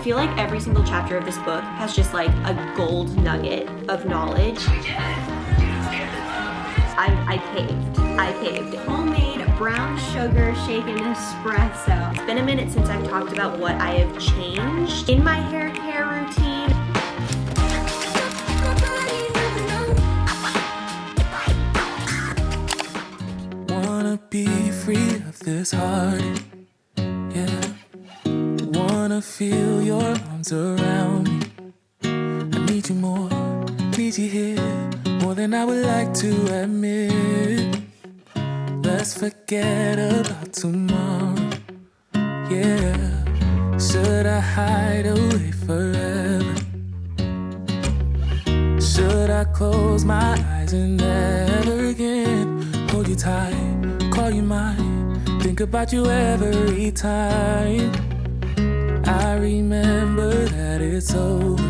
feel like every single chapter of this book has just like a gold nugget of knowledge. I caved. Homemade brown sugar shaken espresso. It's been a minute since I've talked about what I have changed in my hair care routine. Wanna be free of this heart, yeah. Wanna feel your arms around me. I need you more, need you here, more than I would like to admit. Let's forget about tomorrow, yeah. Should I hide away forever? Should I close my eyes and never again hold you tight, call you mine, think about you every time? I remember that it's over,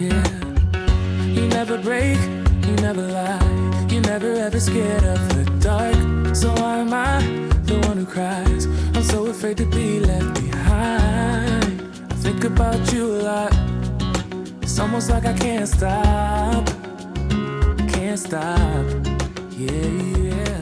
yeah. You never break, you never lie, you never ever scared of the dark. So why am I the one who cries? I'm so afraid to be left behind. I think about you a lot. It's almost like I can't stop, yeah.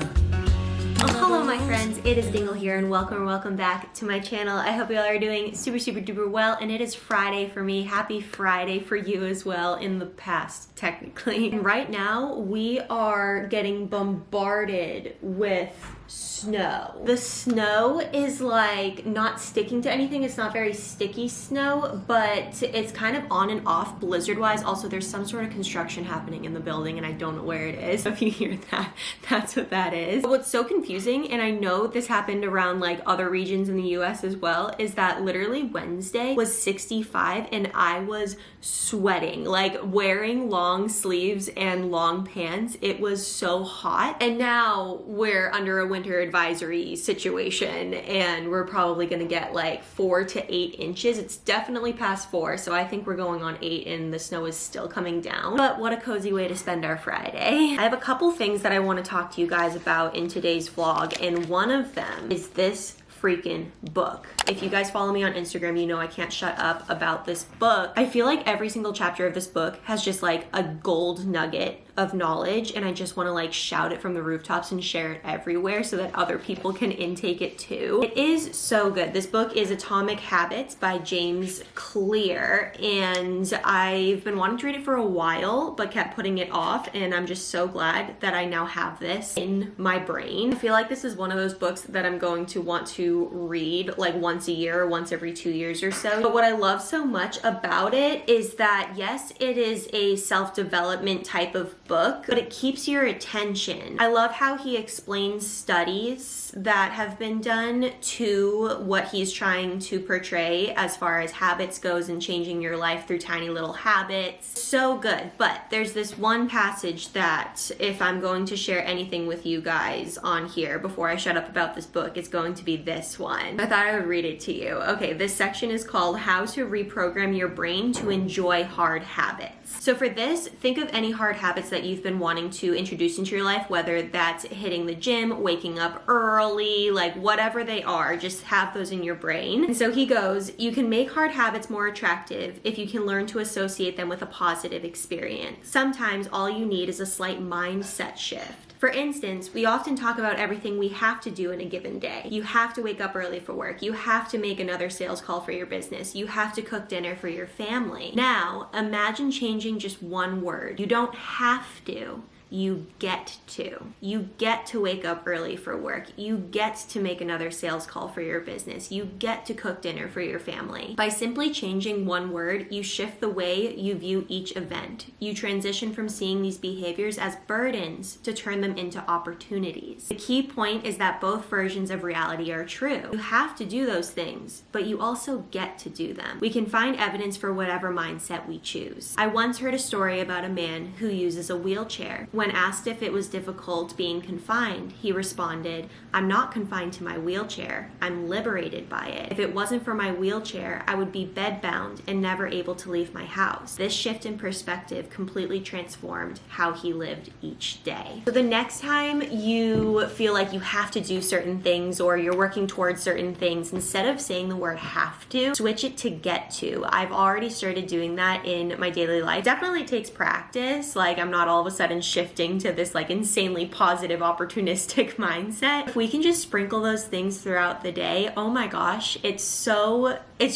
Oh, hello my friends, it is Dingle here and welcome back to my channel. I hope you all are doing super duper well, and it is Friday for me. Happy Friday for you as well, in the past technically. And right now we are getting bombarded with snow. The snow is like not sticking to anything. It's not very sticky snow, but it's kind of on and off blizzard wise. Also, there's some sort of construction happening in the building and I don't know where it is. So if you hear that, that's what that is. But what's so confusing, and I know this happened around like other regions in the US as well, is that literally Wednesday was 65 and I was sweating, like wearing long sleeves and long pants. It was so hot. And now we're under a winter advisory situation and we're probably gonna get like 4 to 8 inches. It's definitely past 4, so I think we're going on 8 and the snow is still coming down. But what a cozy way to spend our Friday. I have a couple things that I want to talk to you guys about in today's vlog, and one of them is this freaking book. If you guys follow me on Instagram, you know I can't shut up about this book. I feel like every single chapter of this book has just like a gold nugget of knowledge, and I just want to like shout it from the rooftops and share it everywhere so that other people can intake it too. It is so good. This book is Atomic Habits by James Clear, and I've been wanting to read it for a while but kept putting it off, and I'm just so glad that I now have this in my brain. I feel like this is one of those books that I'm going to want to read like once a year or once every 2 years or so. But what I love so much about it is that yes, it is a self-development type of book, but it keeps your attention. I love how he explains studies that have been done to what he's trying to portray as far as habits goes and changing your life through tiny little habits. So good. But there's this one passage that if I'm going to share anything with you guys on here before I shut up about this book, it's going to be this one. I thought I would read it to you. Okay, this section is called How to Reprogram Your Brain to Enjoy Hard Habits. So for this, think of any hard habits that you've been wanting to introduce into your life, whether that's hitting the gym, waking up early, like whatever they are, just have those in your brain. And so he goes, you can make hard habits more attractive if you can learn to associate them with a positive experience. Sometimes all you need is a slight mindset shift. For instance, we often talk about everything we have to do in a given day. You have to wake up early for work. You have to make another sales call for your business. You have to cook dinner for your family. Now, imagine changing just one word. You don't have to. You get to. You get to wake up early for work. You get to make another sales call for your business. You get to cook dinner for your family. By simply changing one word, you shift the way you view each event. You transition from seeing these behaviors as burdens to turn them into opportunities. The key point is that both versions of reality are true. You have to do those things, but you also get to do them. We can find evidence for whatever mindset we choose. I once heard a story about a man who uses a wheelchair. When asked if it was difficult being confined, he responded, "I'm not confined to my wheelchair. I'm liberated by it. If it wasn't for my wheelchair, I would be bedbound and never able to leave my house." This shift in perspective completely transformed how he lived each day. So the next time you feel like you have to do certain things or you're working towards certain things, instead of saying the word have to, switch it to get to. I've already started doing that in my daily life. Definitely takes practice. Like, I'm not all of a sudden shifting to this like insanely positive, opportunistic mindset. If we can just sprinkle those things throughout the day, oh my gosh, it's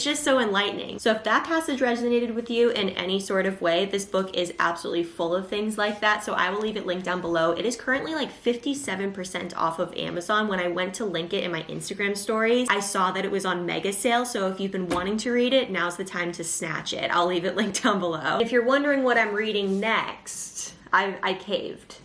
just so enlightening. So if that passage resonated with you in any sort of way, this book is absolutely full of things like that. So I will leave it linked down below. It is currently like 57% off of Amazon. When I went to link it in my Instagram stories, I saw that it was on mega sale. So if you've been wanting to read it, now's the time to snatch it. I'll leave it linked down below. If you're wondering what I'm reading next, I caved.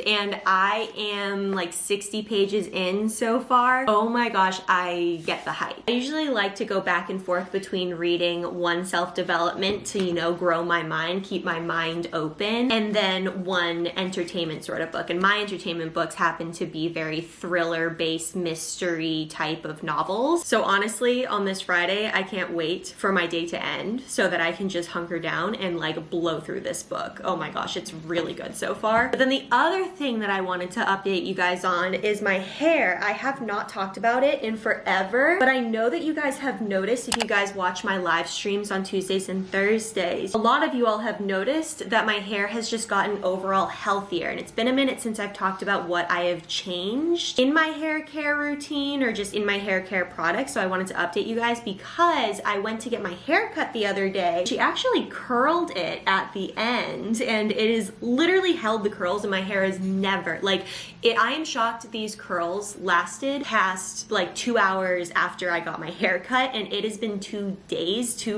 And I am like 60 pages in so far. Oh my gosh, I get the hype. I usually like to go back and forth between reading one self-development to, grow my mind, keep my mind open, and then one entertainment sort of book. And my entertainment books happen to be very thriller-based mystery type of novels. So honestly, on this Friday, I can't wait for my day to end so that I can just hunker down and like blow through this book. Oh my gosh, it's really good so far. But then the other thing that I wanted to update you guys on is my hair. I have not talked about it in forever, but I know that you guys have noticed if you guys watch my live streams on Tuesdays and Thursdays. A lot of you all have noticed that my hair has just gotten overall healthier, and it's been a minute since I've talked about what I have changed in my hair care routine or just in my hair care products. So I wanted to update you guys because I went to get my hair cut the other day. She actually curled it at the end, and it is literally held the curls, and my hair is never I am shocked these curls lasted past like 2 hours after I got my hair cut, and it has been 2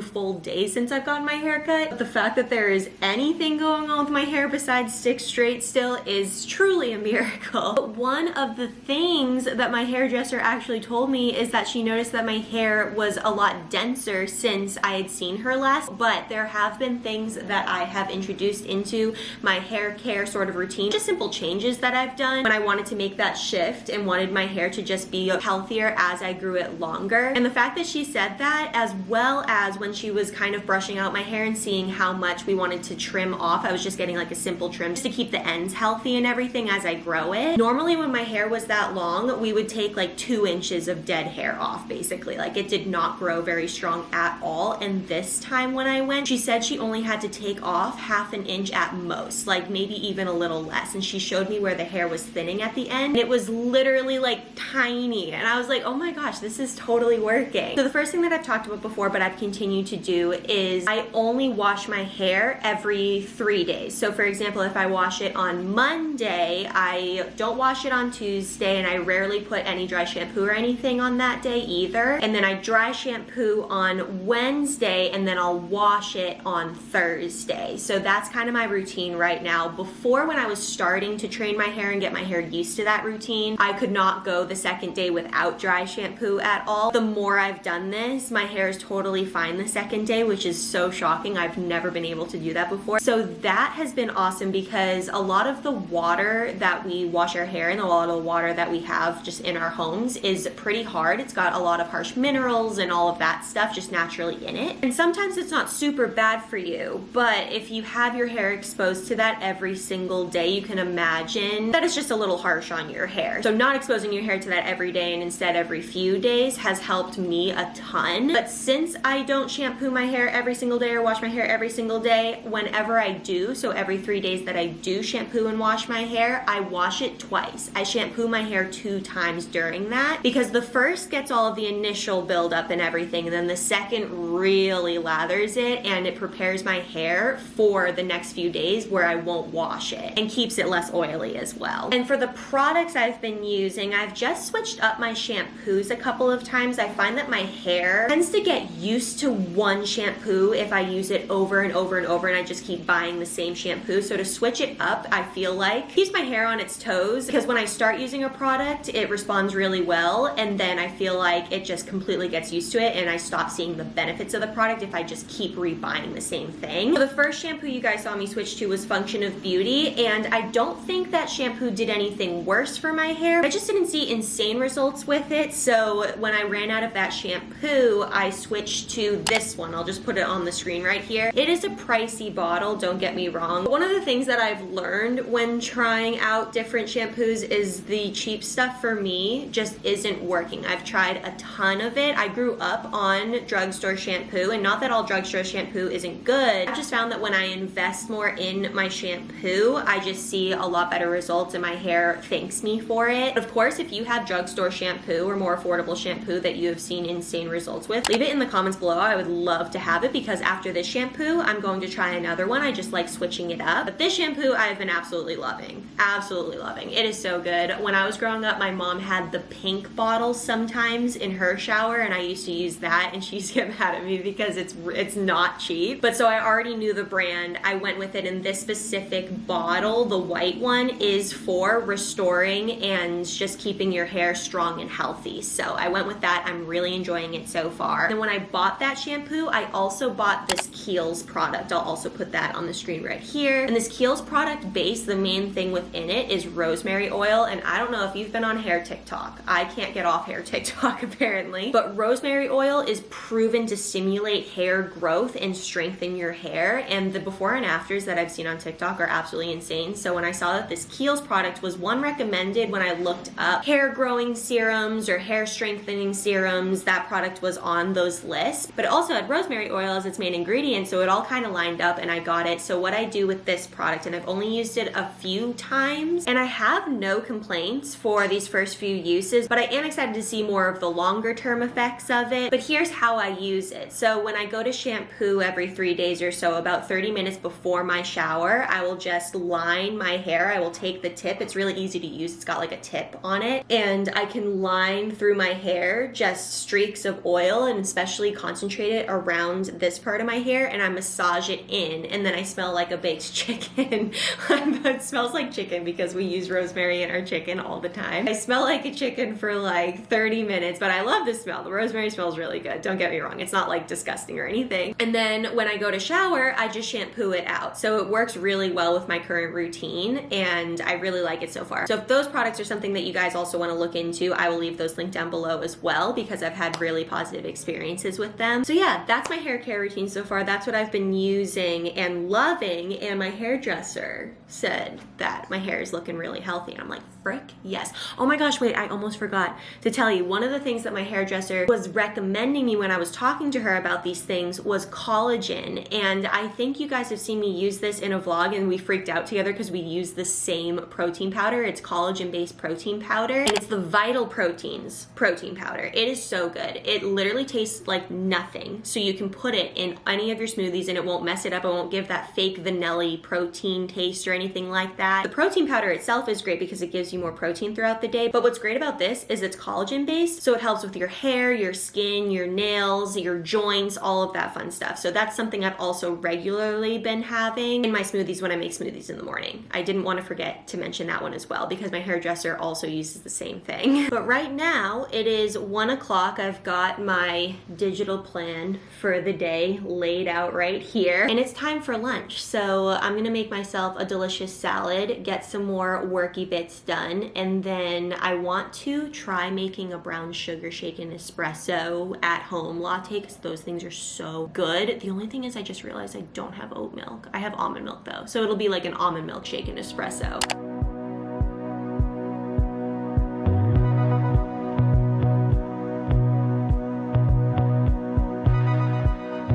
full days since I've gotten my hair cut. But the fact that there is anything going on with my hair besides stick straight still is truly a miracle. But one of the things that my hairdresser actually told me is that she noticed that my hair was a lot denser since I had seen her last, but there have been things that I have introduced into my hair care sort of routine, just simple changes that I've done when I wanted to make that shift and wanted my hair to just be healthier as I grew it longer. And the fact that she said that, as well as when she was kind of brushing out my hair and seeing how much we wanted to trim off, I was just getting like a simple trim just to keep the ends healthy and everything as I grow it. Normally when my hair was that long, we would take like 2 inches of dead hair off basically. Like, it did not grow very strong at all. And this time when I went, she said she only had to take off 1/2 inch at most, like maybe even a little less. And she showed me where the hair was thinning at the end. It was literally like tiny. And I was like, oh my gosh, this is totally working. So the first thing that I've talked about before, but I've continued to do, is I only wash my hair every 3 days. So for example, if I wash it on Monday, I don't wash it on Tuesday, and I rarely put any dry shampoo or anything on that day either. And then I dry shampoo on Wednesday, and then I'll wash it on Thursday. So that's kind of my routine right now. Before, when I was starting to train my hair and get my hair used to that routine, I could not go the second day without dry shampoo at all. The more I've done this, my hair is totally fine the second day, which is so shocking. I've never been able to do that before. So that has been awesome, because a lot of the water that we wash our hair in, a lot of the water that we have just in our homes, is pretty hard. It's got a lot of harsh minerals and all of that stuff just naturally in it. And sometimes it's not super bad for you, but if you have your hair exposed to that every single day, you can imagine that it's just a little harsh on your hair. So not exposing your hair to that every day and instead every few days has helped me a ton. But since I don't shampoo my hair every single day or wash my hair every single day, whenever I do, so every 3 days that I do shampoo and wash my hair, I wash it twice. I shampoo my hair 2 times during that, because the first gets all of the initial buildup and everything, and then the second really lathers it, and it prepares my hair for the next few days where I won't wash it, and keeps it less oily as well. And for the products I've been using, I've just switched up my shampoos a couple of times. I find that my hair tends to get used to one shampoo if I use it over and over and over, and I just keep buying the same shampoo. So to switch it up, I feel like keeps my hair on its toes, because when I start using a product, it responds really well, and then I feel like it just completely gets used to it, and I stop seeing the benefits of the product if I just keep rebuying the same thing. So the first shampoo you guys saw me switch to was function of beauty, and I don't think that shampoo did anything worse for my hair. I just didn't see insane results with it, so when I ran out of that shampoo, I switched to this one. I'll just put it on the screen right here. It is a pricey bottle, don't get me wrong. One of the things that I've learned when trying out different shampoos is the cheap stuff for me just isn't working. I've tried a ton of it. I grew up on drugstore shampoo, and not that all drugstore shampoo isn't good. I've just found that when I invest more in my shampoo, I just see a lot better results and my hair thanks me for it. Of course, if you have drugstore shampoo or more affordable shampoo that you have seen insane results with, leave it in the comments below. I would love to have it, because after this shampoo, I'm going to try another one. I just like switching it up. But this shampoo I've been absolutely loving. Absolutely loving. It is so good. When I was growing up, my mom had the pink bottle sometimes in her shower, and I used to use that, and she used to get mad at me because it's not cheap. But so I already knew the brand. I went with it, and this specific bottle, the white one, is for restoring and just keeping your hair strong and healthy. So I went with that. I'm really enjoying it so far. And when I bought that shampoo, I also bought this Kiehl's product. I'll also put that on the screen right here. And this Kiehl's product base, the main thing within it is rosemary oil. And I don't know if you've been on hair TikTok. I can't get off hair TikTok apparently. But rosemary oil is proven to stimulate hair growth and strengthen your hair. And the before and afters that I've seen on TikTok are absolutely insane. So when I saw that this Kiehl's product was one recommended when I looked up hair growing serums or hair strengthening serums, that product was on those lists. But it also had rosemary oil as its main ingredient, so it all kind of lined up and I got it. So what I do with this product, and I've only used it a few times, and I have no complaints for these first few uses, but I am excited to see more of the longer term effects of it. But here's how I use it. So when I go to shampoo every 3 days or so, about 30 minutes before my shower, I will just line my hair. I will take the tip. It's really easy to use. It's got like a tip on it, and I can line through my hair just streaks of oil, and especially concentrate it around this part of my hair, and I massage it in, and then I smell like a baked chicken. It smells like chicken because we use rosemary in our chicken all the time. I smell like a chicken for like 30 minutes, but I love the smell. The rosemary smells really good. Don't get me wrong. It's not like disgusting or anything. And then when I go to shower, I just shampoo it out. So it works really well with my current routine, and I really like it so far. So if those products are something that you guys also want to look into, I will leave those linked down below as well, because I've had really positive experiences with them. So yeah, that's my hair care routine so far. That's what I've been using and loving, and my hairdresser said that my hair is looking really healthy, and I'm like, frick, yes. Oh my gosh, wait, I almost forgot to tell you. One of the things that my hairdresser was recommending me when I was talking to her about these things was collagen, and I think you guys have seen me use this in a vlog, and we freaked out together because we use the same protein powder. It's collagen-based protein powder, and it's the Vital Proteins protein powder. It is so good. It literally tastes like nothing, so you can put it in any of your smoothies and it won't mess it up. It won't give that fake vanilla protein taste or anything like that. The protein powder itself is great because it gives you more protein throughout the day, but what's great about this is it's collagen based, so it helps with your hair, your skin, your nails, your joints, all of that fun stuff. So that's something I've also regularly been having in my smoothies when I make smoothies in the morning. I didn't want to forget to mention that one as well, because my hairdresser also uses the same thing. But right now it is 1 o'clock. I've got my digital plan for the day laid out right here, and it's time for lunch. So I'm gonna make myself a delicious salad, get some more worky bits done, and then I want to try making a brown sugar shaken espresso at home latte, because those things are so good. The only thing is I just realized I don't have oat milk. I have almond milk though, so it'll be like an almond milk shaken espresso.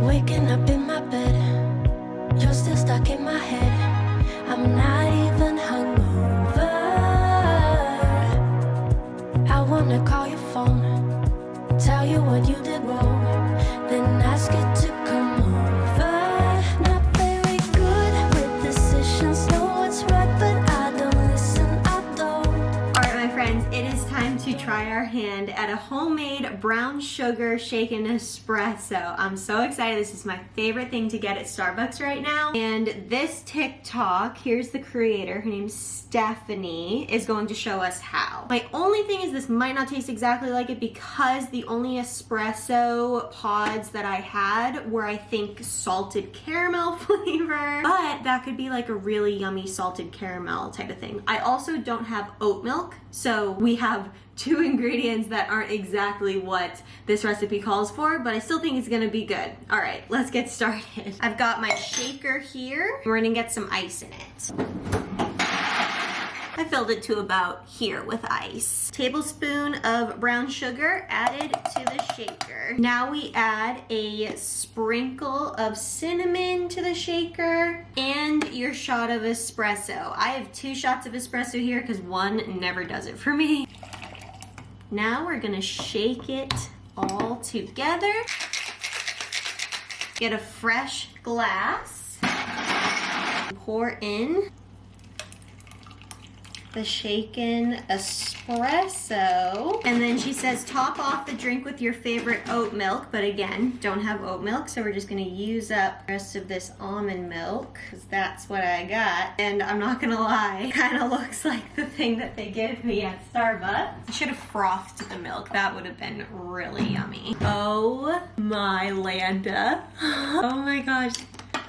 Waking up in my bed, you're still stuck in my head. I'm not even hungover. I wanna call your phone, tell you what you did wrong, then ask you to come over. Not very good with decisions, know what's right, but I don't listen, I don't. All right, my friends, it is time to try our hand at a homemade brown sugar shaken espresso. I'm so excited. This is my favorite thing to get at Starbucks right now. And this TikTok, here's the creator, her name's Stephanie, is going to show us how. My only thing is this might not taste exactly like it because the only espresso pods that I had were, I think, salted caramel flavor, but that could be like a really yummy salted caramel type of thing. I also don't have oat milk, so we have 2 ingredients that aren't exactly what this recipe calls for, but I still think it's gonna be good. All right, let's get started. I've got my shaker here. We're gonna get some ice in it. I filled it to about here with ice. Tablespoon of brown sugar added to the shaker. Now we add a sprinkle of cinnamon to the shaker and your shot of espresso. I have 2 shots of espresso here because 1 never does it for me. Now we're gonna shake it all together. Get a fresh glass. Pour in the shaken espresso. And then she says top off the drink with your favorite oat milk, but again, don't have oat milk, so we're just gonna use up the rest of this almond milk, because that's what I got. And I'm not gonna lie, it kind of looks like the thing that they give me at Starbucks. I should have frothed the milk. That would have been really yummy. Oh my Landa. Oh my gosh,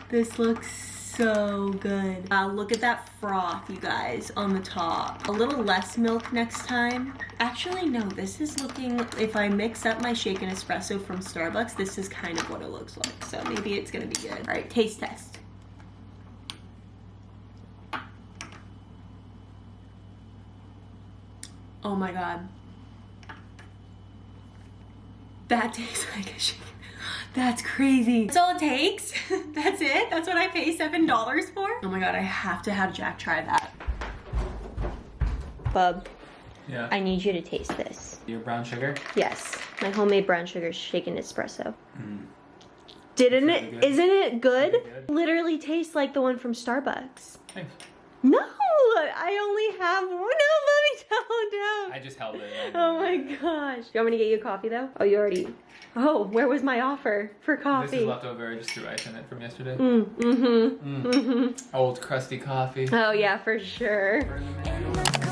this looks so good. Look at that froth, you guys, on the top. A little less milk next time. Actually, no, this is looking, if I mix up my shaken espresso from Starbucks, this is kind of what it looks like. So maybe it's gonna be good. All right, taste test. Oh my God. That tastes like a shaken. That's crazy. That's all it takes. That's it. That's what I pay $7 for. Oh my God, I have to have Jack try that. Bub. Yeah. I need you to taste this. Your brown sugar? Yes, my homemade brown sugar shaken espresso. Mm. Didn't Really it? good. Isn't it good? Really good. Literally tastes like the one from Starbucks. Thanks. No, I only have one. No, mommy, don't. I just held it. Oh my gosh. You want me to get you a coffee though? Oh, you already. Oh, where was my offer for coffee? This is leftover. I just threw ice in it from yesterday. Mm-hmm. Old crusty coffee. Oh yeah, for sure. Burn the manual.